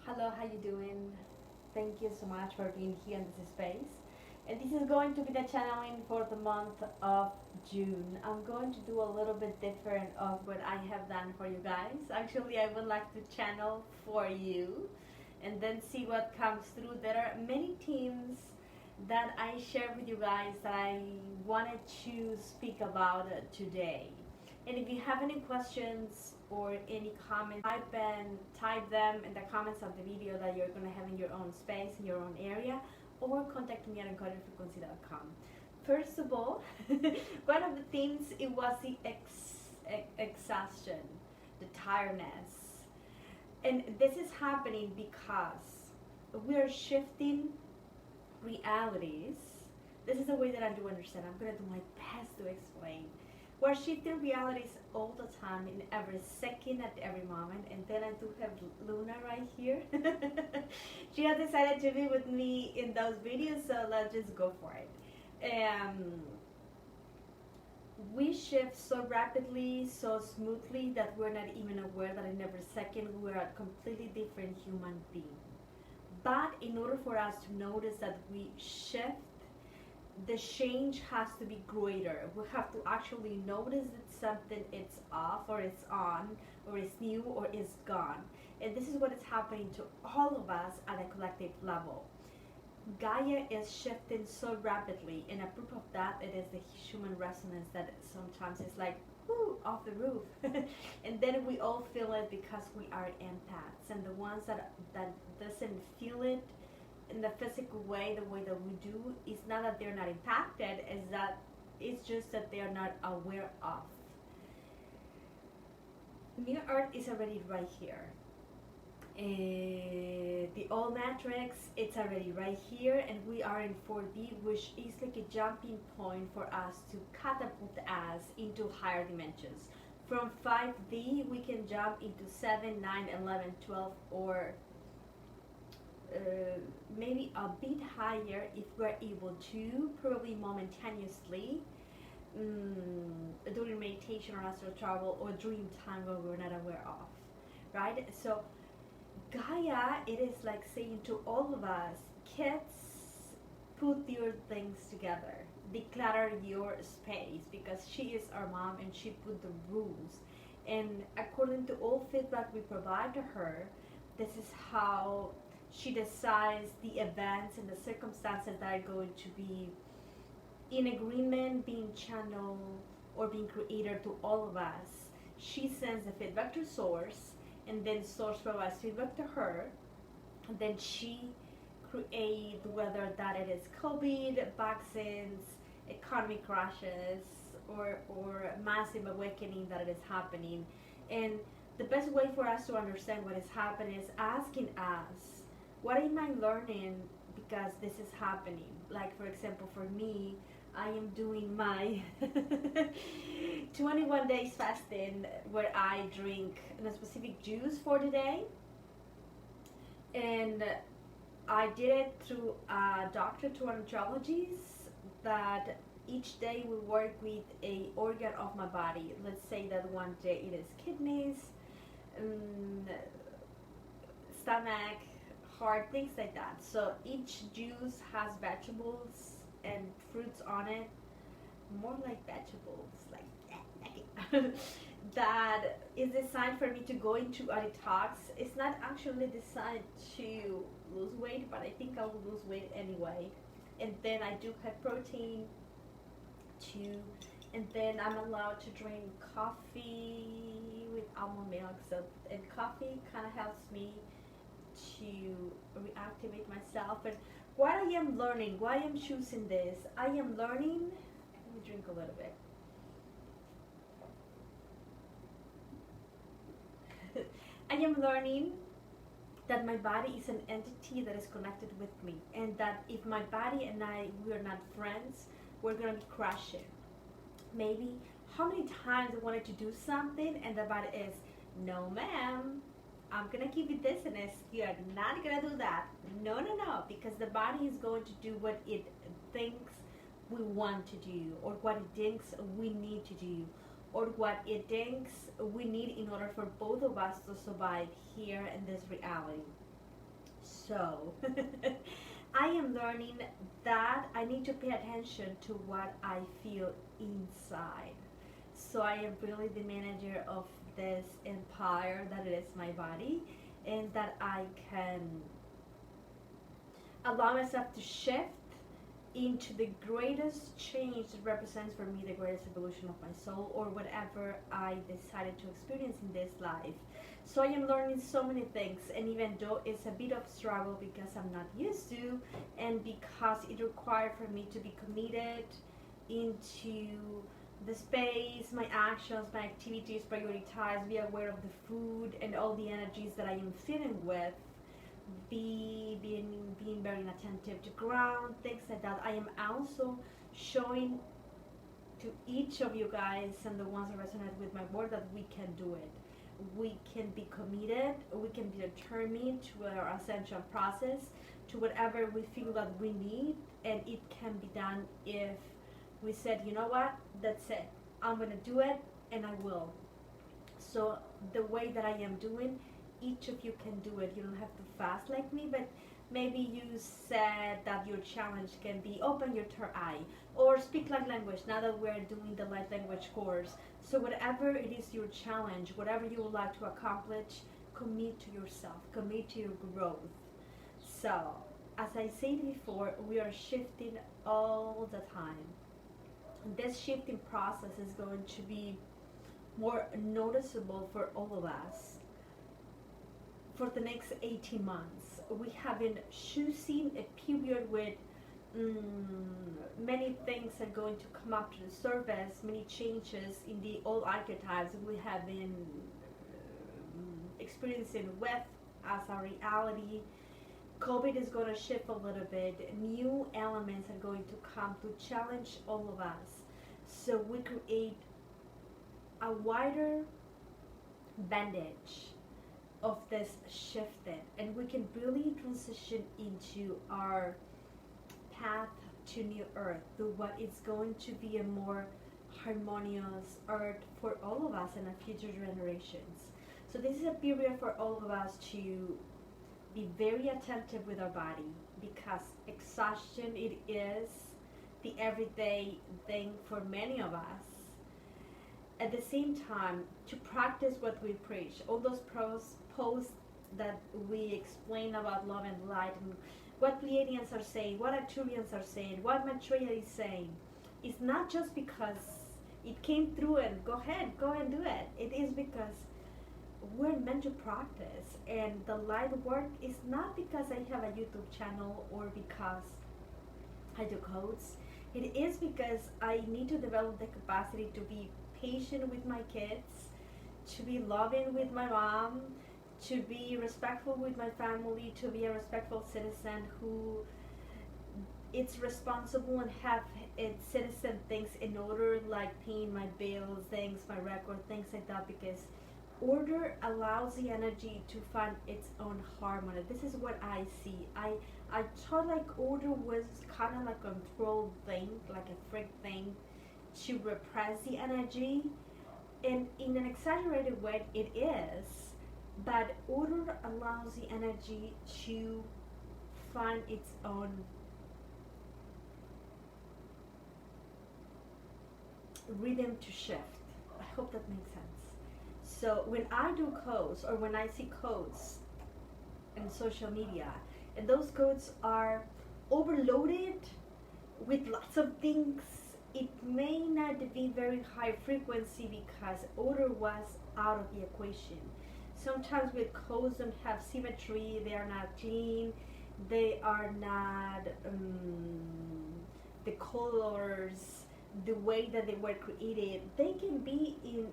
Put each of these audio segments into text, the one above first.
Hello, how you doing? Thank you so much for being here in this space. And this is going to be the channeling for the month of June. I'm going to do a little bit different of what I have done for you guys. Actually, I would like to channel for you and then see what comes through. There are many themes that I share with you guys that I wanted to speak about today. And if you have any questions or any comments, type them in the comments of the video that you're gonna have in your own space, in your own area, or contact me at encodedfrequency.com. First of all, one of the things it was the exhaustion, the tiredness, and this is happening because we are shifting realities. This is the way that I do understand. I'm gonna do my best to explain. We're shifting realities all the time, in every second, at every moment. And then I do have Luna right here. She has decided to be with me in those videos, so let's just go for it. We shift so rapidly, so smoothly, that we're not even aware that in every second we're a completely different human being. But in order for us to notice that we shift, the change has to be greater. We have to actually notice that something is off, or it's on, or it's new, or it's gone. And this is what is happening to all of us at a collective level. Gaia is shifting so rapidly, and a proof of that it is the human resonance that sometimes is like, whoo, off the roof. And then we all feel it because we are empaths, and the ones that doesn't feel it in the physical way, the way that we do, is not that they're not impacted, is that it's just that they are not aware of. New Earth is already right here. The old matrix, it's already right here, and we are in 4D, which is like a jumping point for us to catapult us into higher dimensions. From 5D, we can jump into 7, 9, 11, 12, or maybe a bit higher if we're able to, probably momentaneously, during meditation or astral travel or dream time where we're not aware of, right? So Gaia, it is like saying to all of us, kids, put your things together, declutter your space, because she is our mom and she put the rules. And according to all feedback we provide to her, this is how she decides the events and the circumstances that are going to be in agreement, being channeled, or being created to all of us. She sends the feedback to source, and then source provides feedback to her, and then she creates, whether that it is COVID, vaccines, economic crashes, or massive awakening that it is happening. And the best way for us to understand what is happening is asking us, what am I learning because this is happening? Like, for example, for me, I am doing my 21 days fasting, where I drink a specific juice for the day. And I did it through a doctor to andrologist, that each day we work with a organ of my body. Let's say that one day it is kidneys, stomach, heart, things like that. So each juice has vegetables and fruits on it, more like vegetables, like that is designed for me to go into a detox. It's not actually designed to lose weight, but I think I will lose weight anyway. And then I do have protein too, and then I'm allowed to drink coffee with almond milk. So, and coffee kind of helps me to reactivate myself. And what I am learning, why I'm choosing this, I am learning, let me drink a little bit. I am learning that my body is an entity that is connected with me, and that if my body and we are not friends, we're gonna be crashing. Maybe how many times I wanted to do something and the body is, no ma'am, I'm gonna keep it this, and you're not gonna do that. No, no, no, because the body is going to do what it thinks we want to do, or what it thinks we need to do, or what it thinks we need in order for both of us to survive here in this reality. So I am learning that I need to pay attention to what I feel inside. So I am really the manager of this empire that is my body, and that I can allow myself to shift into the greatest change that represents for me the greatest evolution of my soul, or whatever I decided to experience in this life. So I am learning so many things, and even though it's a bit of struggle because I'm not used to, and because it required for me to be committed into the space, my actions, my activities, prioritize, be aware of the food and all the energies that I am feeling with, being very attentive to ground, things like that. I am also showing to each of you guys and the ones that resonate with my word that we can do it. We can be committed, we can be determined to our ascension process, to whatever we feel that we need, and it can be done if we said, you know what, that's it. I'm gonna do it, and I will. So the way that I am doing, each of you can do it. You don't have to fast like me, but maybe you said that your challenge can be open your third eye or speak light language now that we're doing the light language course. So whatever it is your challenge, whatever you would like to accomplish, commit to yourself, commit to your growth. So as I said before, we are shifting all the time. This shifting process is going to be more noticeable for all of us for the next 18 months. We have been choosing a period with many things are going to come up to the surface, many changes in the old archetypes we have been experiencing with as a reality. COVID is going to shift a little bit. New elements are going to come to challenge all of us. So we create a wider bandage of this shifted, and we can really transition into our path to new earth, to what is going to be a more harmonious earth for all of us and our future generations. So this is a period for all of us to be very attentive with our body, because exhaustion, it is the everyday thing for many of us. At the same time, to practice what we preach, all those posts that we explain about love and light, and what Pleiadians are saying, what Arcturians are saying, what Maitreya is saying, it's not just because it came through and go ahead, go and do it. It is because we're meant to practice, and the light work is not because I have a YouTube channel or because I do codes. It is because I need to develop the capacity to be patient with my kids, to be loving with my mom, to be respectful with my family, to be a respectful citizen who it's responsible and have its citizen things in order, like paying my bills, things, my record, things like that, because order allows the energy to find its own harmony. This is what I see. I thought like order was kind of like a control thing, like a freak thing, to repress the energy, and in an exaggerated way it is, but order allows the energy to find its own rhythm to shift. I hope that makes sense. So when I do codes, or when I see codes in social media, and those codes are overloaded with lots of things, it may not be very high frequency because order was out of the equation. Sometimes with codes don't have symmetry, they are not clean, they are not the colors, the way that they were created. They can be in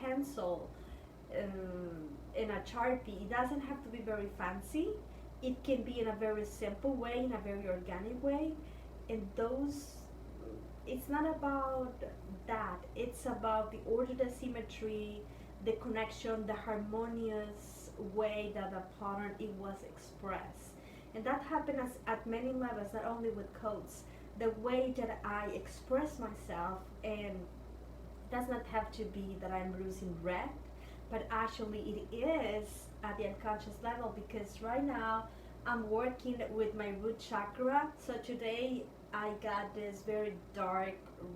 pencil, in a Sharpie. It doesn't have to be very fancy. It can be in a very simple way, in a very organic way. And those, it's not about that. It's about the order, the symmetry, the connection, the harmonious way that the pattern it was expressed. And that happens at many levels, not only with codes. The way that I express myself, and it does not have to be that I'm using red, but actually it is at the unconscious level, because right now I'm working with my root chakra. So today I got this very dark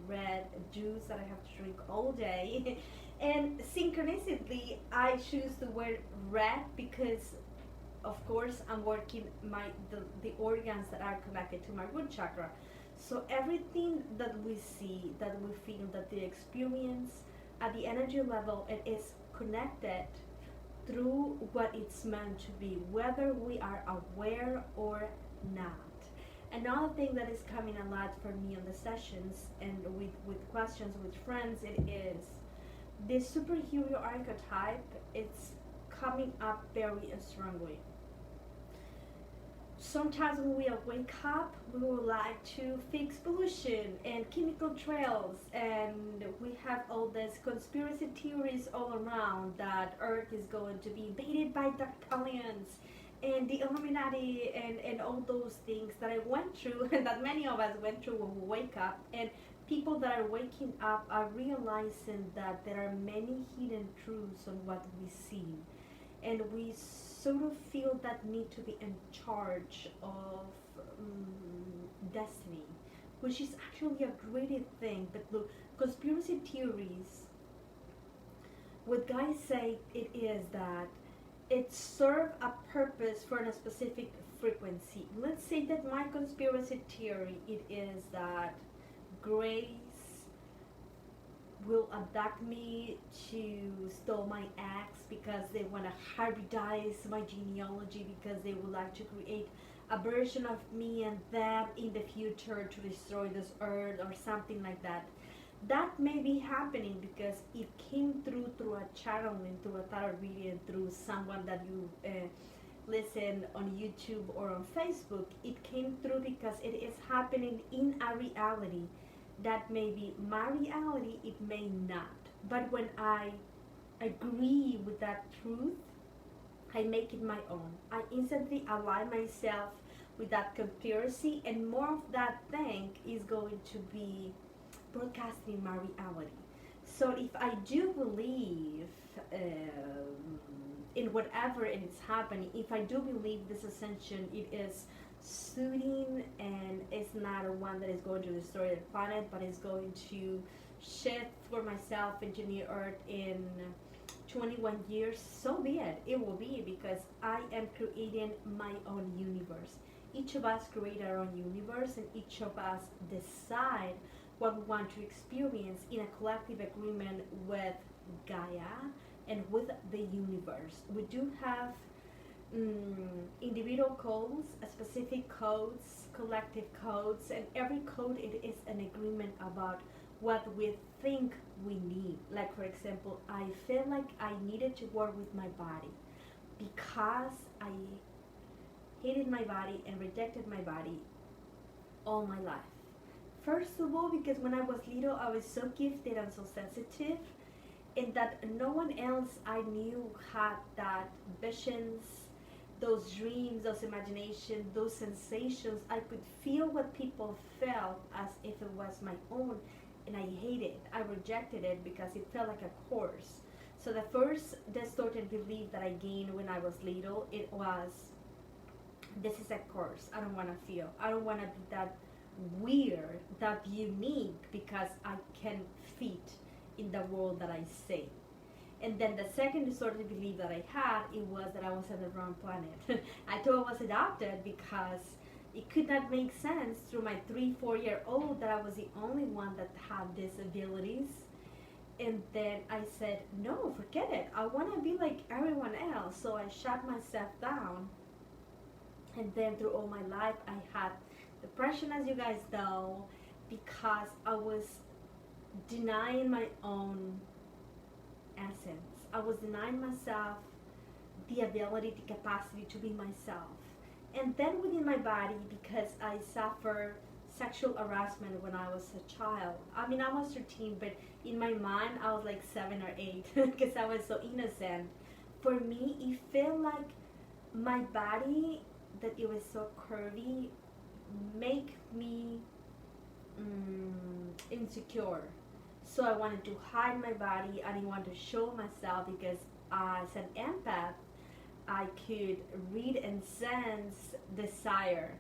red juice that I have to drink all day. And synchronistically, I choose the word red because, of course, I'm working the organs that are connected to my root chakra. So everything that we see, that we feel, that we experience at the energy level, it is connected through what it's meant to be, whether we are aware or not. Another thing that is coming a lot for me on the sessions and with questions with friends, it is this superhero archetype. It's coming up very strongly. Sometimes when we wake up, we would like to fix pollution and chemical trails, and we have all these conspiracy theories all around that Earth is going to be invaded by dark aliens and the Illuminati, and all those things that I went through and that many of us went through when we wake up. And people that are waking up are realizing that there are many hidden truths on what we see, and we sort of feel that need to be in charge of destiny, which is actually a great thing. But look, conspiracy theories, what guys say it is that it serves a purpose for a specific frequency. Let's say that my conspiracy theory it is that grace will abduct me to steal my eggs because they want to hybridize my genealogy, because they would like to create a version of me and them in the future to destroy this earth or something like that. That may be happening because it came through a channeling, through a tarot reading, through someone that you listen on YouTube or on Facebook. It came through because it is happening in a reality that may be my reality, it may not. But when I agree with that truth, I make it my own. I instantly align myself with that conspiracy, and more of that thing is going to be broadcasting my reality. So if I do believe in whatever it is happening, if I do believe this ascension, it is soothing and it's not a one that is going to destroy the planet, but is going to shift for myself into new earth in 21 years, so be it. It will be, because I am creating my own universe. Each of us create our own universe, and each of us decide what we want to experience in a collective agreement with Gaia and with the universe. We do have individual codes, specific codes, collective codes, and every code it is an agreement about what we think we need. Like, for example, I feel like I needed to work with my body because I hated my body and rejected my body all my life. First of all, because when I was little, I was so gifted and so sensitive, and that no one else I knew had that visions, those dreams, those imaginations, those sensations. I could feel what people felt as if it was my own, and I hated it. I rejected it because it felt like a curse. So the first distorted belief that I gained when I was little, it was, this is a curse. I don't want to feel. I don't want to be that weird, that unique, because I can fit in the world that I say. And then the second distorted belief that I had, it was that I was on the wrong planet. I thought I was adopted because it could not make sense through my 3-4-year-old that I was the only one that had these abilities. And then I said, no, forget it. I want to be like everyone else. So I shut myself down. And then through all my life, I had depression, as you guys know, because I was denying my own essence. I was denying myself the ability, the capacity to be myself. And then within my body, because I suffered sexual harassment when I was a child. I mean, I was 13, but in my mind, I was like 7 or 8 because I was so innocent. For me, it felt like my body, that it was so curvy, make me insecure. So I wanted to hide my body. I didn't want to show myself because as an empath, I could read and sense desire,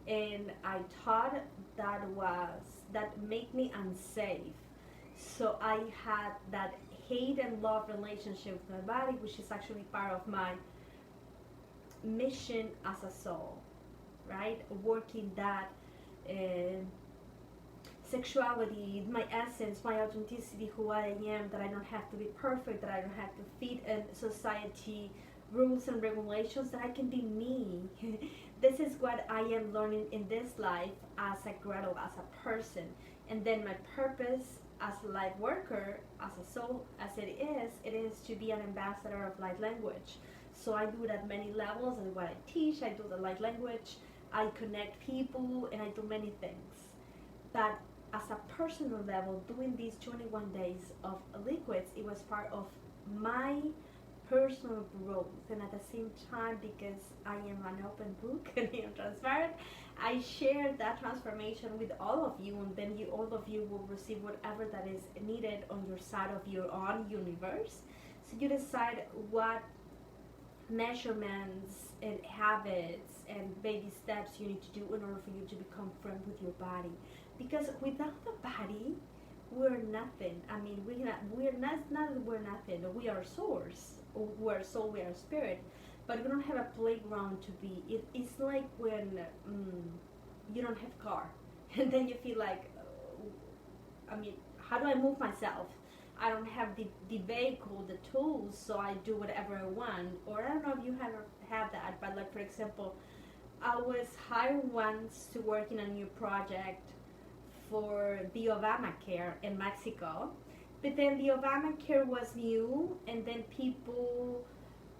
and I thought that made me unsafe. So I had that hate and love relationship with my body, which is actually part of my mission as a soul, right? Working that uh, sexuality, my essence, my authenticity, who I am, that I don't have to be perfect, that I don't have to fit in society rules and regulations, that I can be me. This is what I am learning in this life as a Gretel, as a person. And then my purpose as a light worker, as a soul, as it is to be an ambassador of light language. So I do it at many levels, and what I teach, I do the light language, I connect people, and I do many things. But as a personal level, doing these 21 days of liquids, it was part of my personal growth. And at the same time, because I am an open book and I am transparent, I share that transformation with all of you, and then all of you will receive whatever that is needed on your side of your own universe. So you decide what measurements and habits and baby steps you need to do in order for you to become friend with your body, because without the body we're nothing. I mean, we're not that we're nothing. We are source, or we're soul, we are spirit, but we don't have a playground to be. It's like when you don't have car and then you feel like, I mean, how do I move myself? I don't have the vehicle, the tools, so I do whatever I want. Or I don't know if you have that, but like, for example, I was hired once to work in a new project for the Obamacare in Mexico. But then the Obamacare was new, and then people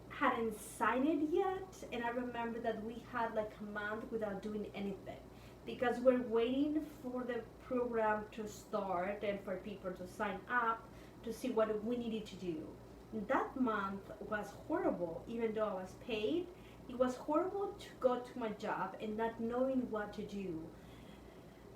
hadn't signed it yet. And I remember that we had like a month without doing anything, because we're waiting for the program to start and for people to sign up to see what we needed to do. That month was horrible. Even though I was paid, it was horrible to go to my job and not knowing what to do.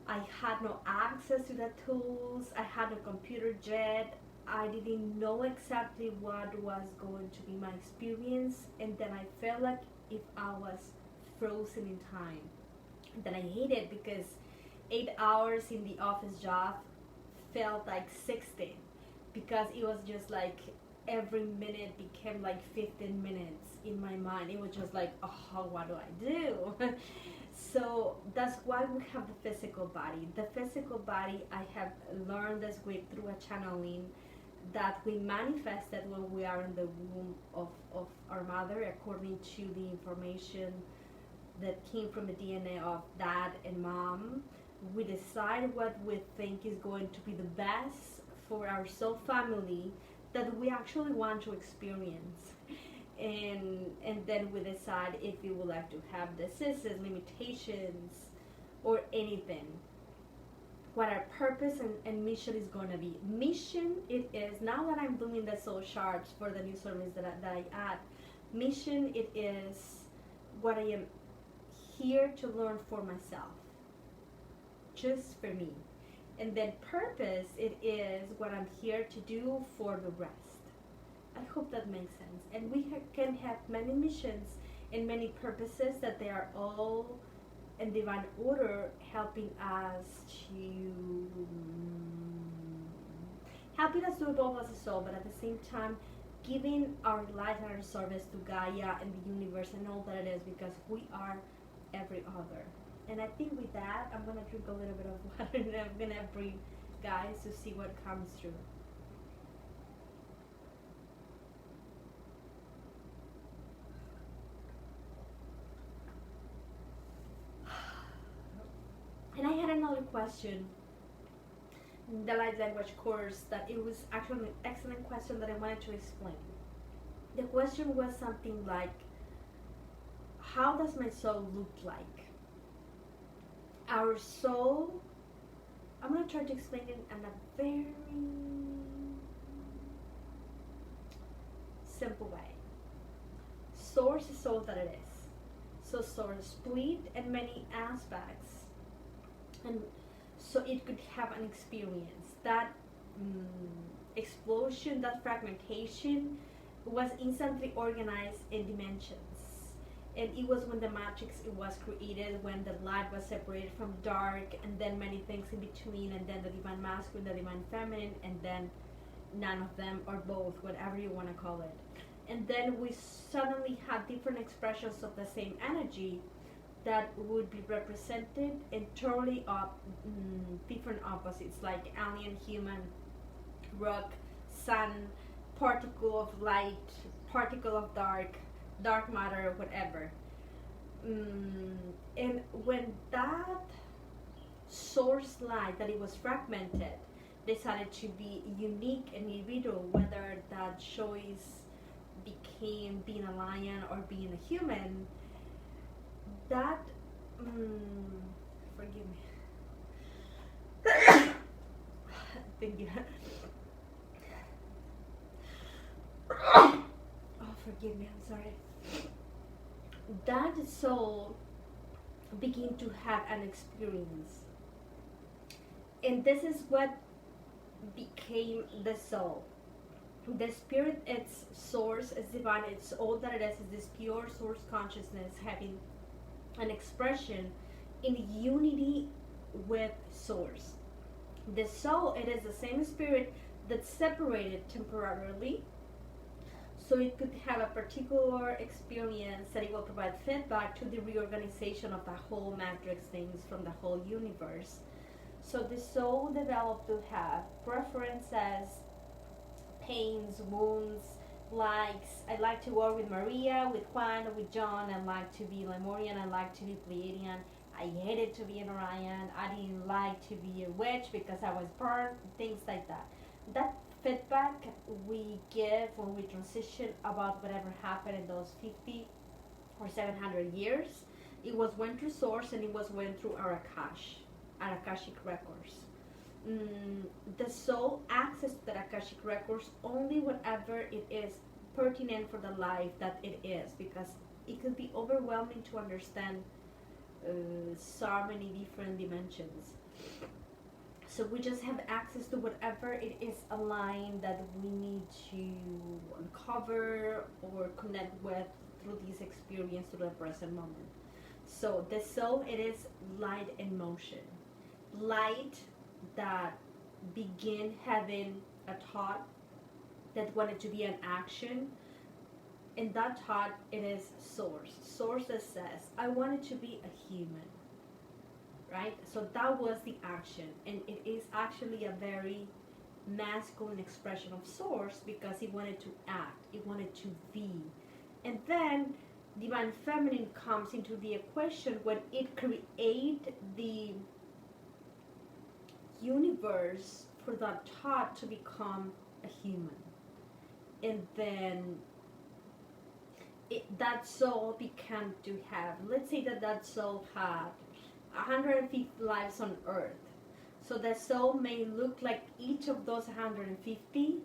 I had no access to the tools. I had no computer yet. I didn't know exactly what was going to be my experience, and then I felt like if I was frozen in time. And then I hated it, because 8 hours in the office job felt like 16, because it was just like every minute became like 15 minutes in my mind. It was just like, oh, what do I do? So that's why we have the physical body. The physical body, I have learned this week through a channeling, that we manifested when we are in the womb of our mother, according to the information that came from the DNA of dad and mom. We decide what we think is going to be the best for our soul family that we actually want to experience. And then we decide if we would like to have diseases, limitations, or anything. What our purpose and mission is going to be. Mission, it is, now that I'm doing the soul charts for the new service that I add, mission, it is what I am here to learn for myself, just for me. And then purpose, it is what I'm here to do for the rest. I hope that makes sense. And we can have many missions and many purposes, that they are all in divine order, helping us to evolve as a soul, but at the same time giving our life and our service to Gaia and the universe and all that it is, because we are every other. And I think with that, I'm gonna drink a little bit of water and I'm gonna breathe, guys, to see what comes through. And I had another question in the light language course, that it was actually an excellent question that I wanted to explain. The question was something like, how does my soul look like? Our soul, I'm going to try to explain it in a very simple way. Source is all that it is. So source split in many aspects, and so it could have an experience. That explosion, that fragmentation, was instantly organized in dimensions. And it was when the matrix it was created, when the light was separated from dark, and then many things in between, and then the divine masculine, the divine feminine, and then none of them or both, whatever you want to call it. And then we suddenly had different expressions of the same energy that would be represented in totally different opposites, like alien, human, rock, sun, particle of light, particle of dark, dark matter, whatever. And when that source light that it was fragmented decided to be unique and individual, whether that choice became being a lion or being a human, that forgive me. Thank you. Oh, forgive me. I'm sorry. That soul begin to have an experience, and this is what became the soul. The spirit, its source, is divine. It's all that it is this pure source consciousness having an expression in unity with source. The soul, it is the same spirit that's separated temporarily, so it could have a particular experience that it will provide feedback to the reorganization of the whole matrix things from the whole universe. So the soul developed to have preferences, pains, wounds, likes. I like to work with Maria, with Juan, with John. I like to be Lemurian. I like to be Pleiadian. I hated to be an Orion. I didn't like to be a witch because I was burned. Things like that. That feedback we give when we transition about whatever happened in those 50 or 700 years, it was went through source and it was went through our Akashic records. The soul access to the Akashic records only whenever it is pertinent for the life that it is, because it could be overwhelming to understand so many different dimensions. So we just have access to whatever it is aligned that we need to uncover or connect with through this experience through the present moment. So the soul, it is light in motion. Light that begin having a thought that wanted to be an action, and that thought, it is source that says I wanted to be a human, right? So that was the action, and it is actually a very masculine expression of source because it wanted to act, it wanted to be. And then divine feminine comes into the equation when it create the universe for that thought to become a human. And then that soul began to have, let's say that soul had 150 lives on earth. So the soul may look like each of those 150,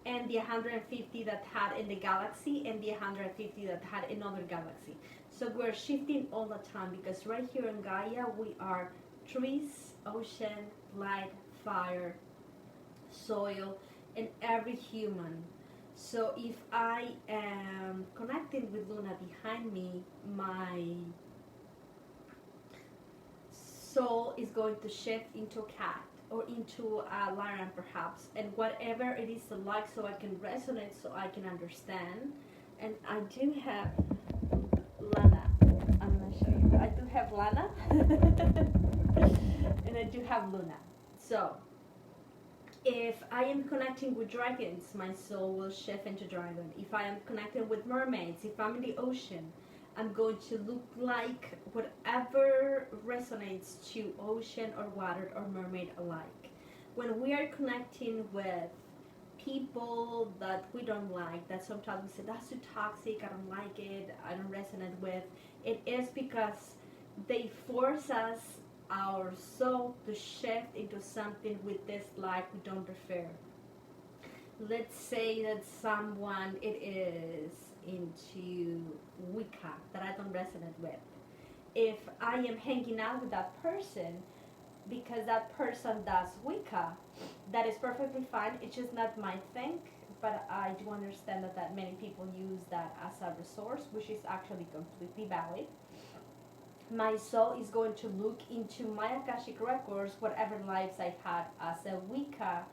and the 150 that had in the galaxy, and the 150 that had in another galaxy. So we're shifting all the time, because right here in Gaia we are trees, ocean, light, fire, soil, and every human. So if I am connecting with Luna behind me, my soul is going to shift into a cat or into a lion perhaps, and whatever it is like, so I can resonate, so I can understand. And I do have Lana. I'm going to show you. I do have Lana and I do have Luna. So if I am connecting with dragons, my soul will shift into dragon. If I am connected with mermaids, if I'm in the ocean, I'm going to look like whatever resonates to ocean or water or mermaid alike. When we are connecting with people that we don't like, that sometimes we say, that's too toxic, I don't like it, I don't resonate with, it is because they force us, our soul, to shift into something with this life we don't prefer. Let's say that someone it is into Wicca that I don't resonate with. If I am hanging out with that person because that person does Wicca, that is perfectly fine. It's just not my thing. but I do understand that many people use that as a resource, which is actually completely valid. My soul is going to look into my Akashic records, whatever lives I've had as a Wicca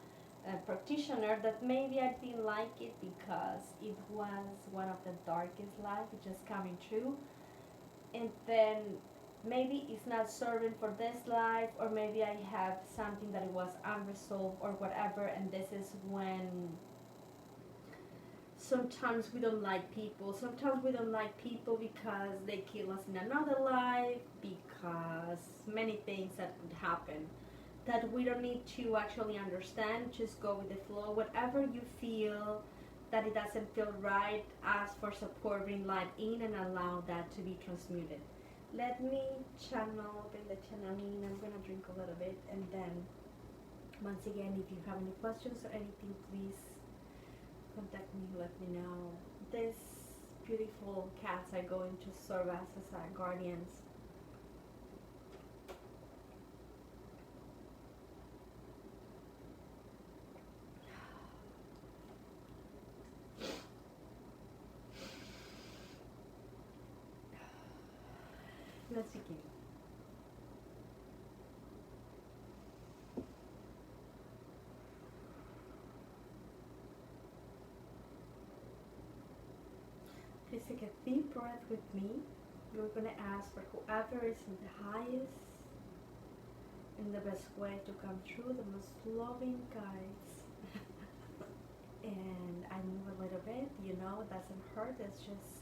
practitioner, that maybe I didn't like it because it was one of the darkest lives, just coming true. And then maybe it's not serving for this life, or maybe I have something that it was unresolved or whatever, and this is when sometimes we don't like people because they kill us in another life, because many things that could happen that we don't need to actually understand. Just go with the flow. Whatever you feel that it doesn't feel right, ask for support, bring light in, and allow that to be transmuted. Let me bring the channeling. I'm gonna drink a little bit, and then once again, if you have any questions or anything, please contact me, let me know. These beautiful cats are going to serve us as our guardians. Let's begin. Please take a deep breath with me. You're going to ask for whoever is in the highest and the best way to come through, the most loving guides. And I move a little bit, it doesn't hurt, it's just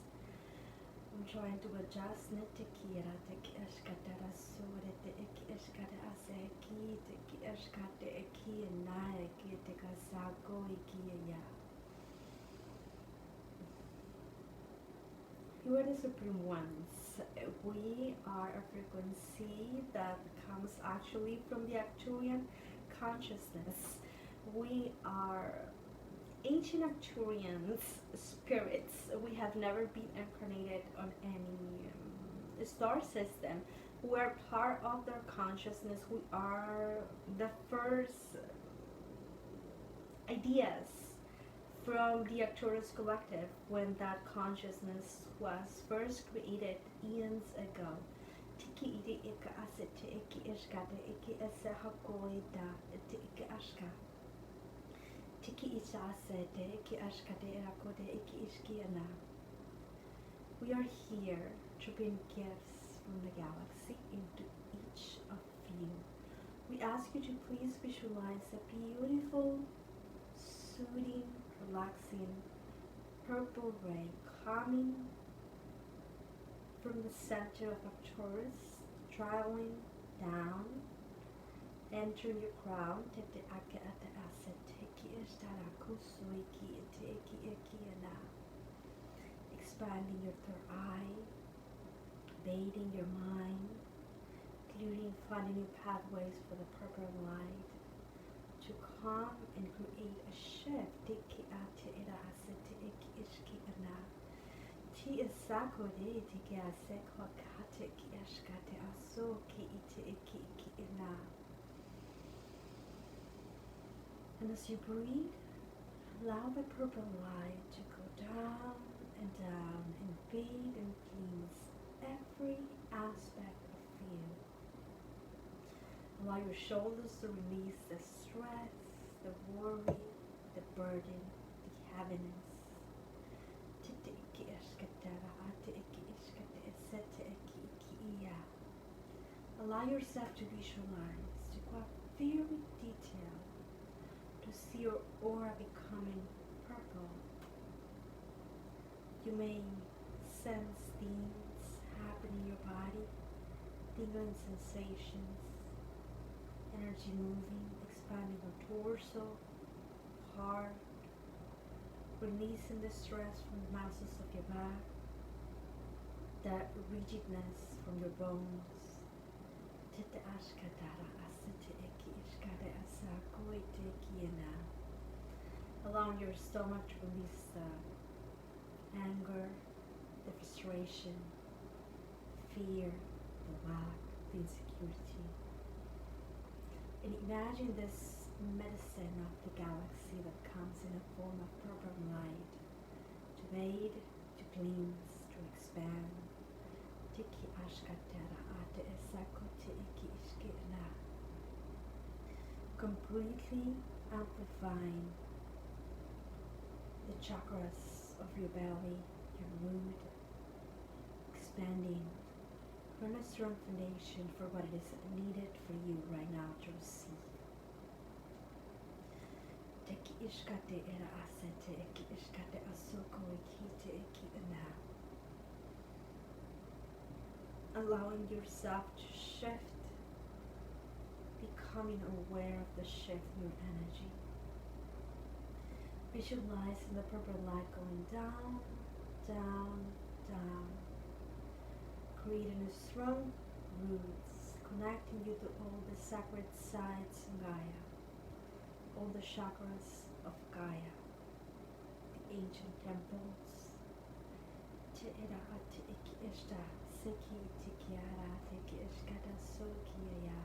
I'm trying to adjust. Netekira teki eskatera sore te eki eskate aseki teki eskate eki na eki teka sako eki ya. You are the Supreme Ones. We are a frequency that comes actually from the Arcturian consciousness. We are ancient Arcturians spirits. We have never been incarnated on any star system. We are part of their consciousness. We are the first ideas from the Arcturus collective when that consciousness was first created eons ago. Tiki iri ika ase te iki ishkate iki ese hakoida te iki ashka. Tiki isa ase te iki ashkate erakode iki ishkiana. We are here to bring gifts from the galaxy into each of you. We ask you to please visualize a beautiful, soothing, relaxing purple ray coming from the center of Arcturus, traveling down, entering your crown, expanding your third eye, bathing your mind, clearing, finding new pathways for the purple light to come and create a shift. Tiki ate era asete eki ishki ana. Ti isako de tiki aseko kate ki ashkate aso ki ite eki iki ina. And as you breathe, allow the purple light to go down and bathe and cleanse every aspect of you. Allow your shoulders to release the stress, the worry, the burden, the heaviness. Allow yourself to visualize, to go very detailed, to see your aura becoming purple. You may sense things happen in your body, tingling sensations, energy moving, expanding your torso, heart, releasing the stress from the muscles of your back, that rigidness from your bones. Allowing your stomach to release the anger, the frustration, fear, the lack, the insecurity. And imagine this medicine of the galaxy that comes in a form of purple light to aid, to cleanse, to expand. Tiki ashkatera ate esakote iki ishkila. Completely amplifying the chakras of your belly, your root, expanding from a strong foundation for what it is needed for you right now to receive. Teki ishkate era asete eki ishkate asoko ekite eki ina. Allowing yourself to shift, becoming aware of the shift in your energy. Visualizing the purple light going down, down, down, creating a strong roots, connecting you to all the sacred sites in Gaia, all the chakras of Gaia, the ancient temples. Te era ate iki ishta, seki tikiara, teki ishkata sokiya.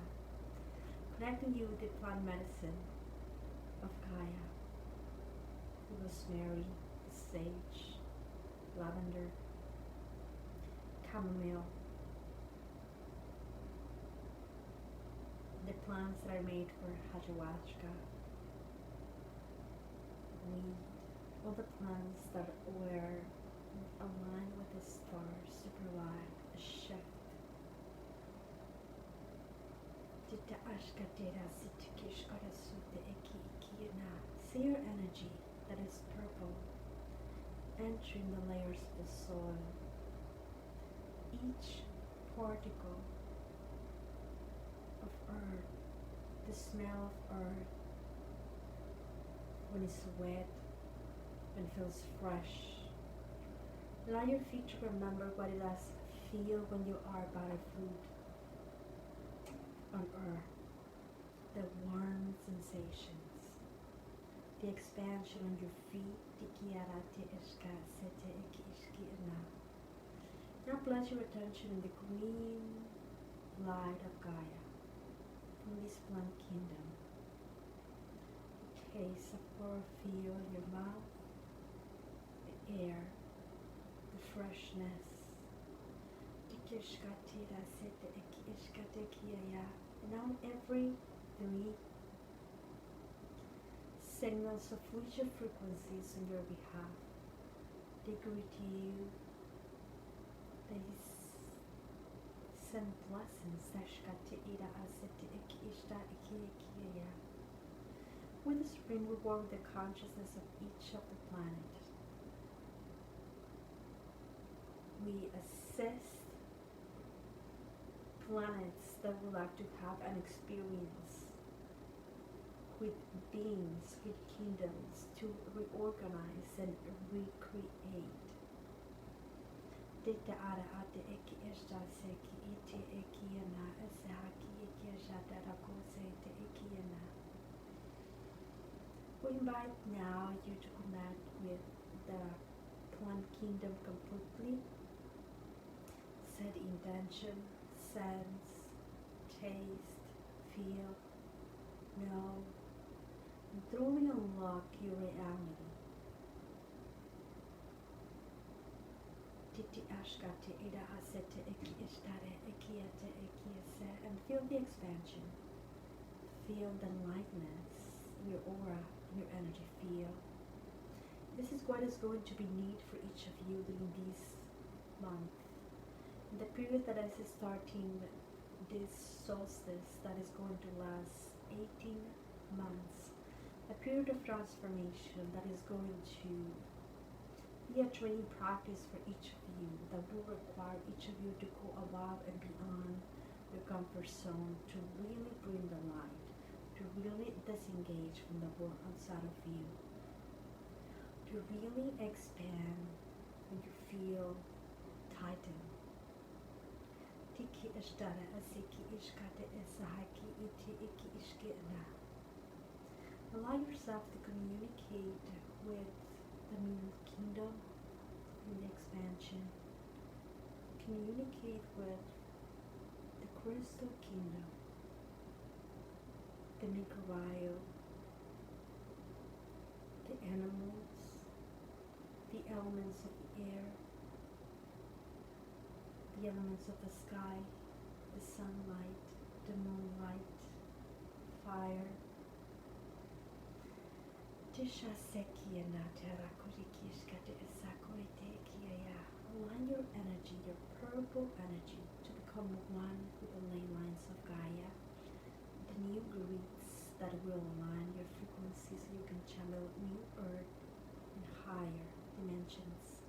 Connecting you with the plant medicine of Gaia, the rosemary, the sage, lavender, chamomile, the plants that are made for ayahuasca, weed, all the plants that were aligned with the stars to provide a shift. See your energy that is purple entering the layers of the soil. Each particle of earth, the smell of earth when it's wet, when it feels fresh. Allow your feet to remember what it does feel when you are barefoot on earth. The warm sensations, the expansion on your feet. Now place your attention in the green light of Gaia from this plant kingdom. Taste of floral feel in your mouth, the air, the freshness. And now every 3 signals of richer frequencies on your behalf. They greet you. They send blessings. With the Supreme, we work with the consciousness of each of the planets. We assist planets that would like to have an experience with beings, with kingdoms, to reorganize and recreate. We invite now you to connect with the plant kingdom completely. Set intention, sense, taste, feel, know, and truly unlock your reality. And feel the expansion. Feel the lightness in your aura, in your energy field. This is what is going to be needed for each of you during this month. In the period that is starting this solstice that is going to last 18 months, a period of transformation that is going to be a training practice for each of you that will require each of you to go above and beyond your comfort zone to really bring the light, to really disengage from the world outside of you, to really expand when you feel tightened. Allow yourself to communicate with the new kingdom in the expansion. Communicate with the crystal kingdom, the Nicaragua, animals, the elements of the air, the elements of the sky, the sunlight, the moonlight, fire. Align your energy, your purple energy, to become one with the ley lines of Gaia. The new grids that will align your frequency so you can channel new earth and higher dimensions.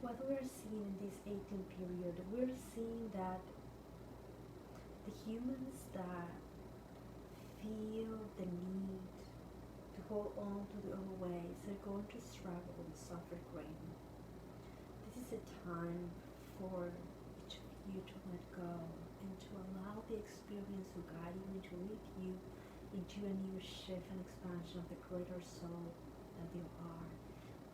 What we're seeing in this 18 period, we're seeing that the humans that feel the need to hold on to the old ways are going to struggle and suffer greatly. This is a time for each of you to let go and to allow the experience to guide you and to lead you into a new shift and expansion of the greater soul that you are.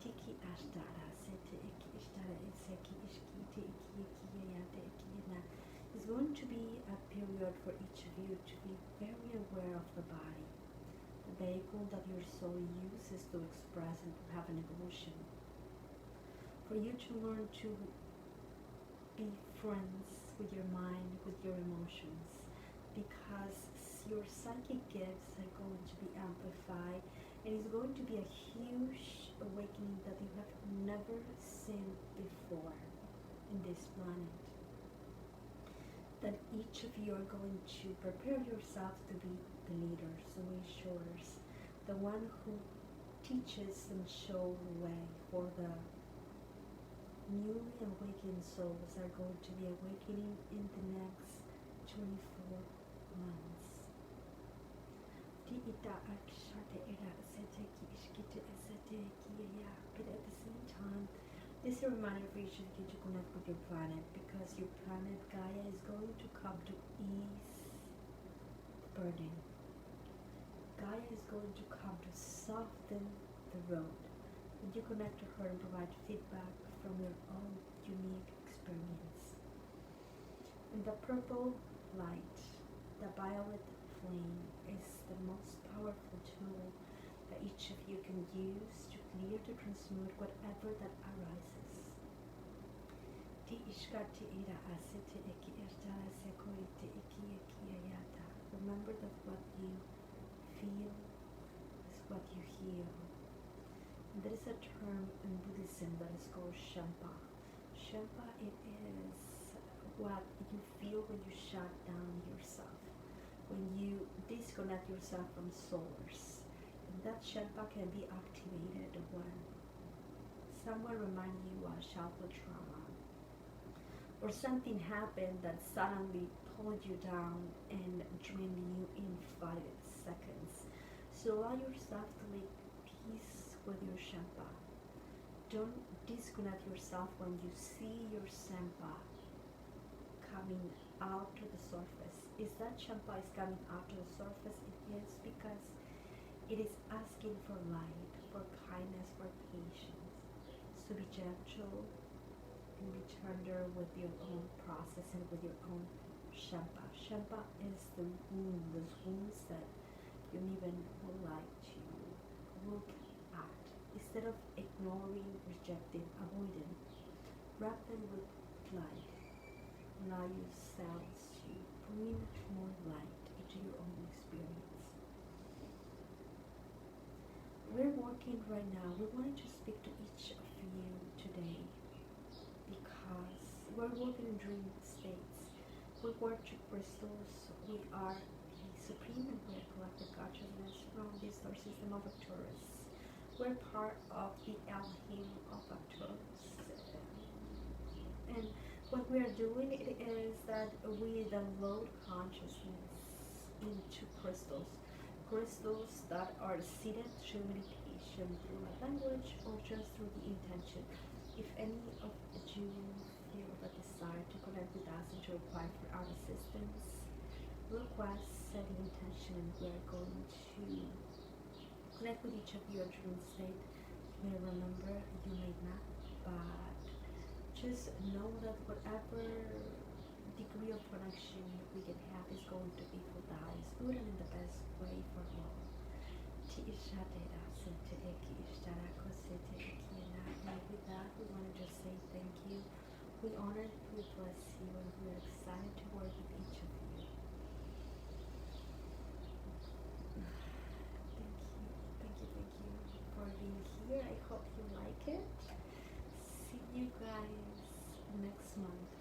Tiki ashtara, sete iki ishtara, iseki ishkiti iki iki yayate iki na. It's going to be a period for each of you to be very aware of the body, the vehicle that your soul uses to express and to have an evolution. For you to learn to be friends with your mind, with your emotions, because your psychic gifts are going to be amplified, and it's going to be a huge awakening that you have never seen before in this planet. That each of you are going to prepare yourself to be the leaders, the way-showers, the one who teaches and shows the way for the newly awakened souls are going to be awakening in the next 24 months. But at the same time, this is a reminder for each of you to connect with your planet, because your planet Gaia is going to come to ease the burden. Gaia is going to come to soften the road. When you connect to her and provide feedback from your own unique experience. And the purple light, the violet flame, is the most powerful tool that each of you can use to clear, to transmute whatever that arises. Remember that what you feel is what you heal. And there is a term in Buddhism that is called Shenpa. Shenpa, it is what you feel when you shut down yourself, when you disconnect yourself from source. And that Shenpa can be activated when someone reminds you of childhood trauma, or something happened that suddenly pulled you down and drained you in 5 seconds. So allow yourself to make peace with your Shenpa. Don't disconnect yourself when you see your Shenpa coming out to the surface. Is that Shenpa is coming out to the surface? It is because it is asking for light, for kindness, for patience. So be gentle and be tender with your own process and with your own Shenpa. Shenpa is the wound, those wounds that you even would like to look at. Instead of ignoring, rejecting, avoiding, wrap them with light. Allow yourselves to bring more light into your own experience. We're working right now. We wanted to speak to each of you today because we're working in dream states. We work to crystals. We are the supreme and we are collective consciousness from the star system of Arcturus. We're part of the Elohim of Arcturus. And what we are doing is that we download consciousness into crystals. Crystals that are seated through meditation, through a language, or just through the intention. If any of you feel the desire to connect with us and to require for our assistance, request, set the intention, and we are going to connect with each of you at dream state. You may remember, you may not, but just know that whatever degree of connection we can have is going to be for the highest good and in the best way for all. Ti ishatera sente eki ishtarako sete eki and with that we want to just say thank you. We honor, we bless you, and we are excited to work with each of you. Thank you for being here. I hope you like it. See you guys next month.